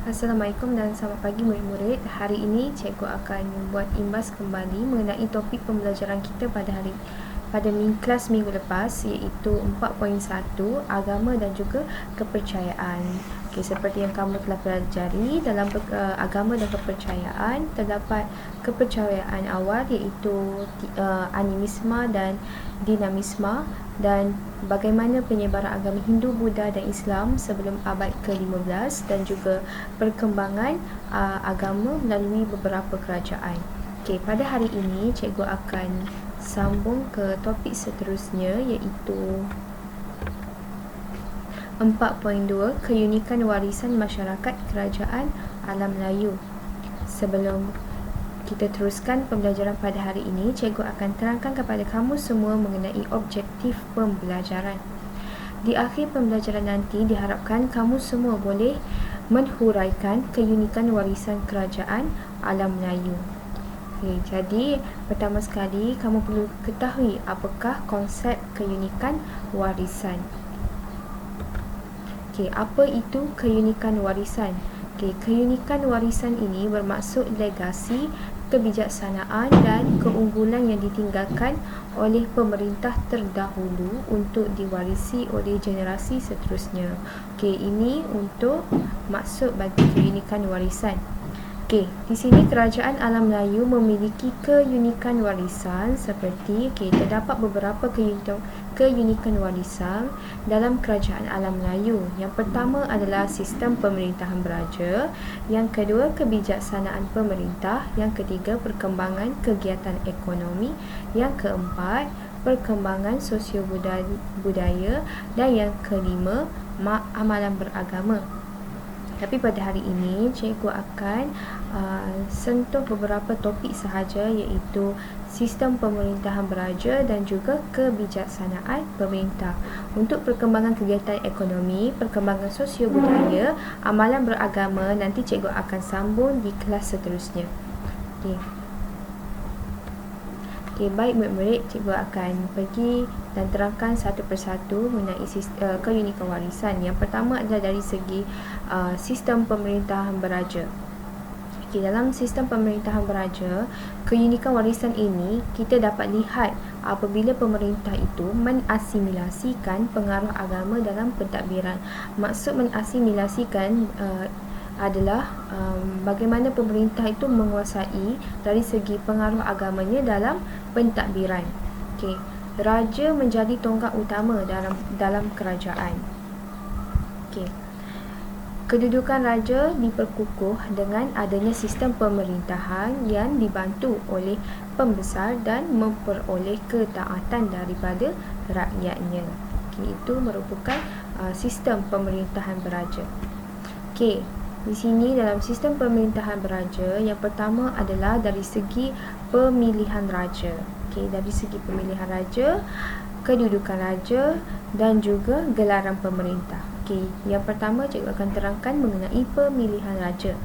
Assalamualaikum dan selamat pagi murid-murid. Hari ini cikgu akan buat imbas kembali mengenai topik pembelajaran kita pada kelas minggu lepas, iaitu 4.1 agama dan juga kepercayaan. Seperti yang kamu telah pelajari dalam agama dan kepercayaan, terdapat kepercayaan awal iaitu animisme dan dinamisme, dan bagaimana penyebaran agama Hindu, Buddha dan Islam sebelum abad ke-15, dan juga perkembangan agama melalui beberapa kerajaan. Pada hari ini cikgu akan sambung ke topik seterusnya, iaitu 4.2 keunikan warisan masyarakat kerajaan alam Melayu. Sebelum kita teruskan pembelajaran pada hari ini, cikgu akan terangkan kepada kamu semua mengenai objektif pembelajaran. Di akhir pembelajaran nanti, diharapkan kamu semua boleh menghuraikan keunikan warisan kerajaan alam Melayu. Jadi pertama sekali kamu perlu ketahui apakah konsep keunikan warisan. Apa itu keunikan warisan? Keunikan warisan ini bermaksud legasi, kebijaksanaan dan keunggulan yang ditinggalkan oleh pemerintah terdahulu untuk diwarisi oleh generasi seterusnya. Ini untuk maksud bagi keunikan warisan. Di sini kerajaan alam Melayu memiliki keunikan warisan seperti terdapat beberapa keunikan warisan dalam kerajaan alam Melayu. Yang pertama adalah sistem pemerintahan beraja, yang kedua kebijaksanaan pemerintah, yang ketiga perkembangan kegiatan ekonomi, yang keempat perkembangan sosio-budaya, dan yang kelima amalan beragama. Tapi pada hari ini cikgu akan sentuh beberapa topik sahaja, iaitu sistem pemerintahan beraja dan juga kebijaksanaan pemerintah. Untuk perkembangan kegiatan ekonomi, perkembangan sosio-budaya, amalan beragama, nanti cikgu akan sambung di kelas seterusnya. Baik murid-murid, cikgu akan pergi dan terangkan satu persatu mengenai keunikan warisan. Yang pertama adalah dari segi sistem pemerintahan beraja. Dalam sistem pemerintahan beraja, keunikan warisan ini kita dapat lihat apabila pemerintah itu mengasimilasikan pengaruh agama dalam pentadbiran. Maksud mengasimilasikan adalah bagaimana pemerintah itu menguasai dari segi pengaruh agamanya dalam pentadbiran. Raja menjadi tonggak utama dalam kerajaan. Kedudukan raja diperkukuh dengan adanya sistem pemerintahan yang dibantu oleh pembesar dan memperoleh ketaatan daripada rakyatnya. Itu merupakan sistem pemerintahan beraja. Di sini dalam sistem pemerintahan beraja, yang pertama adalah dari segi pemilihan raja. Dari segi pemilihan raja, kedudukan raja dan juga gelaran pemerintah. Yang pertama cikgu akan terangkan mengenai pemilihan raja.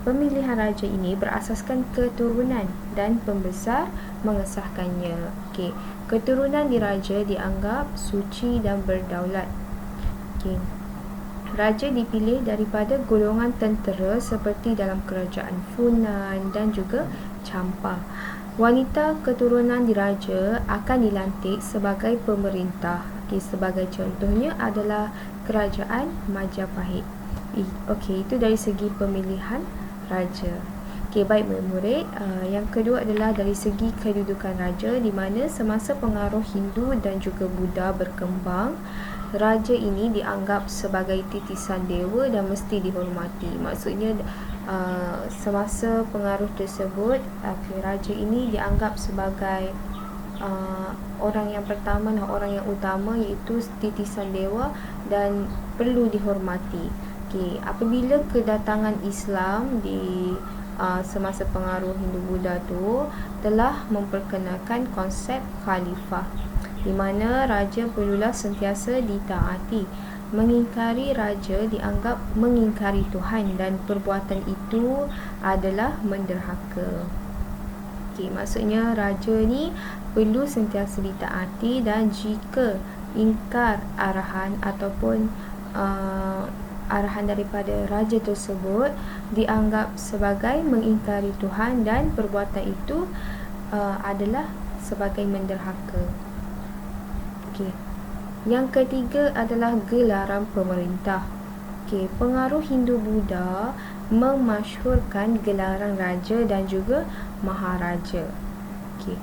Pemilihan raja ini berasaskan keturunan dan pembesar mengesahkannya. Keturunan diraja dianggap suci dan berdaulat. Raja dipilih daripada golongan tentera seperti dalam kerajaan Funan dan juga Champa. Wanita keturunan diraja akan dilantik sebagai pemerintah. Sebagai contohnya adalah kerajaan Majapahit. Itu dari segi pemilihan raja. Baik murid-murid, yang kedua adalah dari segi kedudukan raja, di mana semasa pengaruh Hindu dan juga Buddha berkembang, raja ini dianggap sebagai titisan dewa dan mesti dihormati. Maksudnya semasa pengaruh tersebut, raja ini dianggap sebagai orang yang pertama dan orang yang utama, iaitu titisan dewa dan perlu dihormati. Apabila kedatangan Islam di semasa pengaruh Hindu-Buddha tu telah memperkenalkan konsep khalifah, di mana raja perlulah sentiasa ditaati. Mengingkari raja dianggap mengingkari Tuhan, dan perbuatan itu adalah menderhaka. Maksudnya raja ni perlu sentiasa ditaati, dan jika ingkar arahan ataupun arahan daripada raja tersebut dianggap sebagai mengingkari Tuhan dan perbuatan itu adalah sebagai menderhaka. Okey. Yang ketiga adalah gelaran pemerintah. Okey, pengaruh Hindu-Buddha memasyhurkan gelaran raja dan juga maharaja. Okey.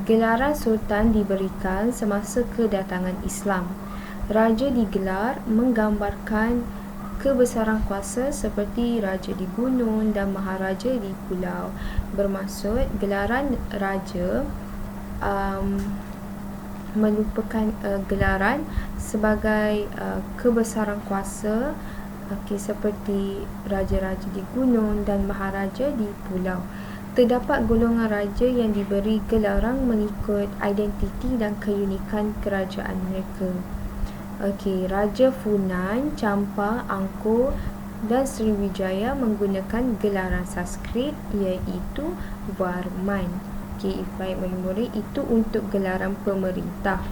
Gelaran sultan diberikan semasa kedatangan Islam. Raja digelar menggambarkan kebesaran kuasa seperti raja di gunung dan maharaja di pulau. Bermaksud gelaran raja merupakan gelaran sebagai kebesaran kuasa, seperti raja-raja di gunung dan maharaja di pulau. Terdapat golongan raja yang diberi gelaran mengikut identiti dan keunikan kerajaan mereka. Raja Funan, Champa, Angkor dan Sriwijaya menggunakan gelaran Sanskrit iaitu Varman. Baik murid-murid, itu untuk gelaran pemerintah.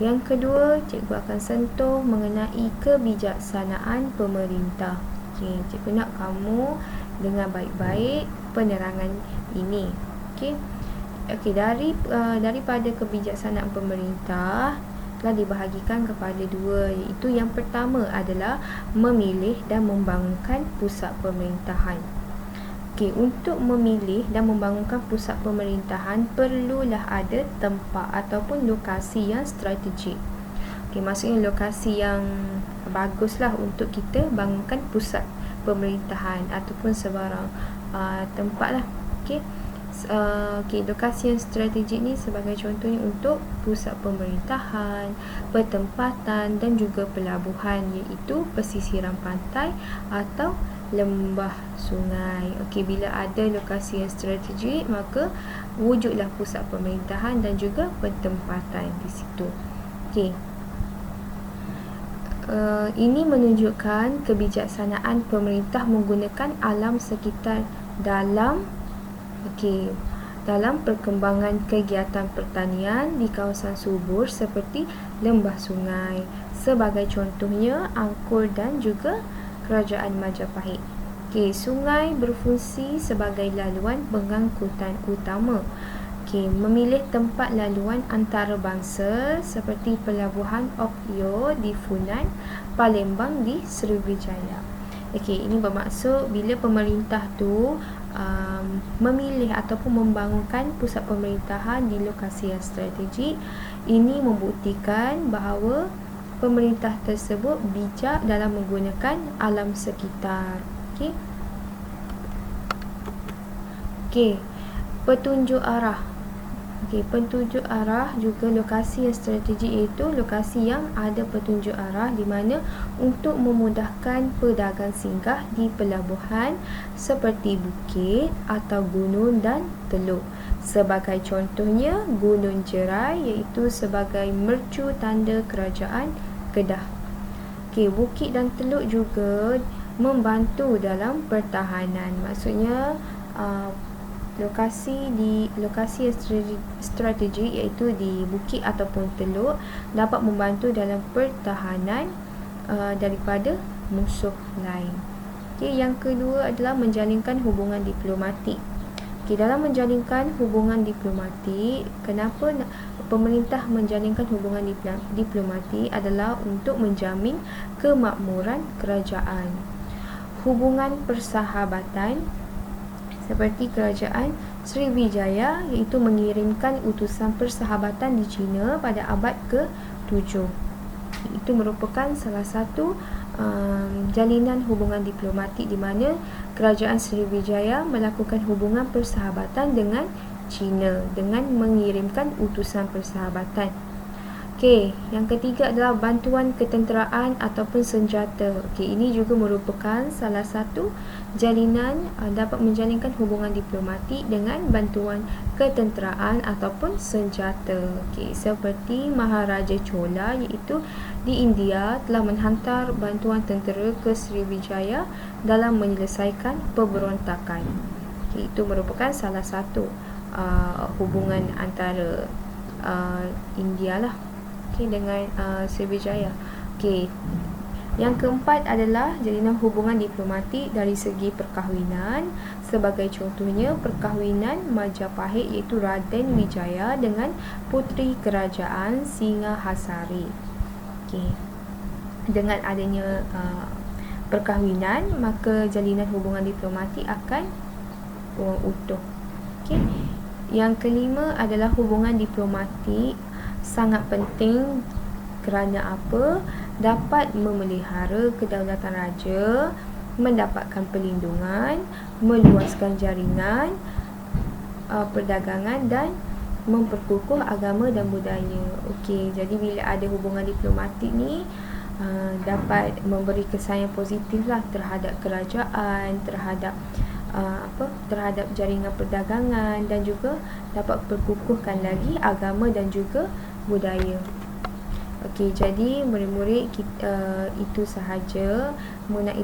Yang kedua, cikgu akan sentuh mengenai kebijaksanaan pemerintah. Cikgu nak kamu dengar baik-baik penerangan ini. Daripada kebijaksanaan pemerintah telah dibahagikan kepada dua, iaitu yang pertama adalah memilih dan membangunkan pusat pemerintahan. Untuk memilih dan membangunkan pusat pemerintahan perlulah ada tempat ataupun lokasi yang strategik. Maksudnya lokasi yang baguslah untuk kita bangunkan pusat pemerintahan ataupun sebarang tempat lah. Lokasi yang strategik ni sebagai contohnya untuk pusat pemerintahan, pertempatan dan juga pelabuhan, iaitu pesisiran pantai atau lembah sungai. Bila ada lokasi yang strategik, maka wujudlah pusat pemerintahan dan juga pertempatan di situ. Ini menunjukkan kebijaksanaan pemerintah menggunakan alam sekitar dalam perkembangan kegiatan pertanian di kawasan subur seperti lembah sungai. Sebagai contohnya Angkor dan juga Kerajaan Majapahit. Sungai berfungsi sebagai laluan pengangkutan utama. Memilih tempat laluan antarabangsa seperti Pelabuhan Okyo di Funan, Palembang di Sriwijaya. Ini bermaksud bila pemerintah tu memilih ataupun membangunkan pusat pemerintahan di lokasi yang strategik, ini membuktikan bahawa pemerintah tersebut bijak dalam menggunakan alam sekitar. Petunjuk arah. Petunjuk arah juga lokasi yang strategik, iaitu lokasi yang ada petunjuk arah di mana untuk memudahkan pedagang singgah di pelabuhan seperti bukit atau gunung dan teluk. Sebagai contohnya Gunung Jerai, iaitu sebagai mercu tanda kerajaan Kedah. Bukit dan teluk juga membantu dalam pertahanan. Maksudnya lokasi yang strategik, iaitu di bukit ataupun teluk, dapat membantu dalam pertahanan daripada musuh lain. Yang kedua adalah menjalinkan hubungan diplomatik. Dalam menjalinkan hubungan diplomatik, kenapa pemerintah menjalinkan hubungan diplomatik adalah untuk menjamin kemakmuran kerajaan. Hubungan persahabatan seperti Kerajaan Sriwijaya, iaitu mengirimkan utusan persahabatan di China pada abad ke-7. Itu merupakan salah satu jalinan hubungan diplomatik di mana Kerajaan Sriwijaya melakukan hubungan persahabatan dengan China dengan mengirimkan utusan persahabatan. Yang ketiga adalah bantuan ketenteraan ataupun senjata. Ini juga merupakan salah satu jalinan dapat menjalinkan hubungan diplomatik dengan bantuan ketenteraan ataupun senjata. Seperti Maharaja Chola, iaitu di India, telah menghantar bantuan tentera ke Sriwijaya dalam menyelesaikan pemberontakan. Itu merupakan salah satu hubungan antara India lah dengan Sriwijaya. Yang keempat adalah jalinan hubungan diplomatik dari segi perkahwinan. Sebagai contohnya, perkahwinan Majapahit iaitu Raden Wijaya dengan puteri kerajaan Singhasari. Okey. Dengan adanya perkahwinan, maka jalinan hubungan diplomatik akan utuh. Okey. Yang kelima adalah hubungan diplomatik sangat penting kerana apa? Dapat memelihara kedaulatan raja, mendapatkan perlindungan, meluaskan jaringan perdagangan dan memperkukuh agama dan budaya. Okey, jadi bila ada hubungan diplomatik ni dapat memberi kesan yang positif lah terhadap kerajaan, terhadap jaringan perdagangan, dan juga dapat perkukuhkan lagi agama dan juga budaya. Okey, jadi murid-murid kita itu sahaja mengenai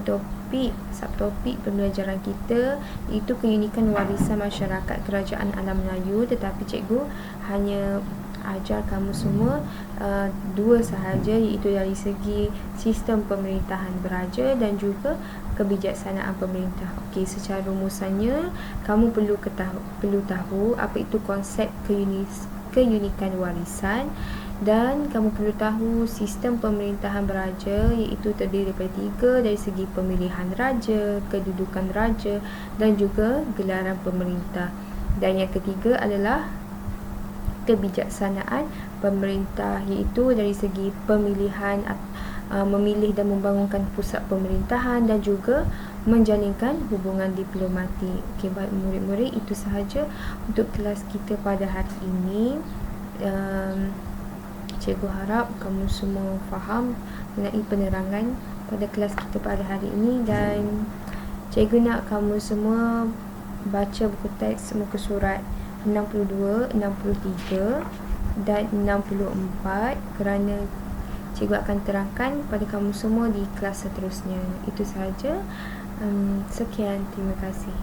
subtopik pembelajaran kita, iaitu keunikan warisan masyarakat kerajaan alam Melayu. Tetapi cikgu hanya ajar kamu semua dua sahaja, iaitu dari segi sistem pemerintahan beraja dan juga kebijaksanaan pemerintah. Okey, secara rumusannya kamu perlu tahu apa itu konsep keunikan warisan, dan kamu perlu tahu sistem pemerintahan beraja, iaitu terdiri daripada 3 dari segi pemilihan raja, kedudukan raja dan juga gelaran pemerintah. Dan yang ketiga adalah kebijaksanaan pemerintah, iaitu dari segi pemilihan, memilih dan membangunkan pusat pemerintahan dan juga menjalinkan hubungan diplomatik. Okey, baik murid-murid, itu sahaja untuk kelas kita pada hari ini. Cikgu harap kamu semua faham mengenai penerangan pada kelas kita pada hari ini, dan cikgu nak kamu semua baca buku teks muka surat 62, 63 dan 64 kerana cikgu akan terangkan pada kamu semua di kelas seterusnya. Itu sahaja. Sekian, terima kasih.